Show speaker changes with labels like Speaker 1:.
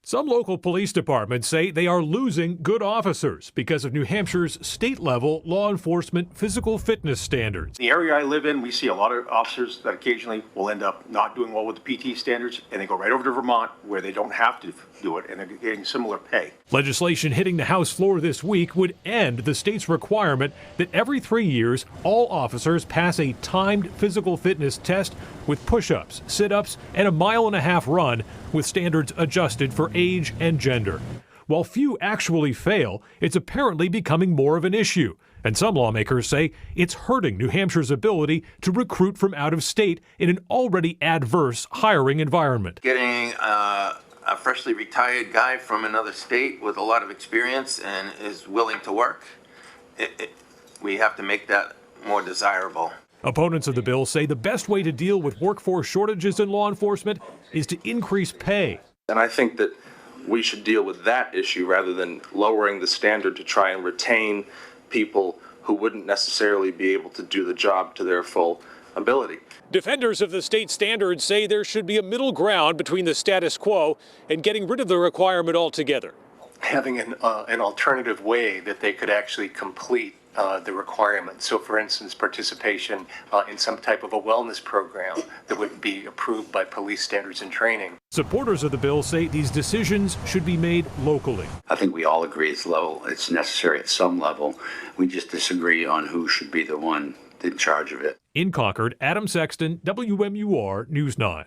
Speaker 1: Some local police departments say they are losing good officers because of New Hampshire's state-level law enforcement physical fitness standards.
Speaker 2: The area I live in, we see a lot of officers that occasionally will end up not doing well with the PT standards, and they go right over to Vermont where they don't have to do it, and they're getting similar pay.
Speaker 1: Legislation hitting the House floor this week would end the state's requirement that every 3 years, all officers pass a timed physical fitness test with push-ups, sit-ups, and a 1.5-mile run with standards adjusted for age and gender. While few actually fail, it's apparently becoming more of an issue. And some lawmakers say it's hurting New Hampshire's ability to recruit from out of state in an already adverse hiring environment.
Speaker 3: Getting a freshly retired guy from another state with a lot of experience and is willing to work, we have to make that more desirable.
Speaker 1: Opponents of the bill say the best way to deal with workforce shortages in law enforcement is to increase pay.
Speaker 4: And I think that we should deal with that issue rather than lowering the standard to try and retain people who wouldn't necessarily be able to do the job to their full ability.
Speaker 1: Defenders of the state standards say there should be a middle ground between the status quo and getting rid of the requirement altogether.
Speaker 5: Having an alternative way that they could actually complete the requirements. So, for instance, participation in some type of a wellness program that would be approved by police standards and training.
Speaker 1: Supporters of the bill say these decisions should be made locally.
Speaker 6: I think we all agree it's necessary at some level. We just disagree on who should be the one in charge of it.
Speaker 1: In Concord, Adam Sexton, WMUR News 9.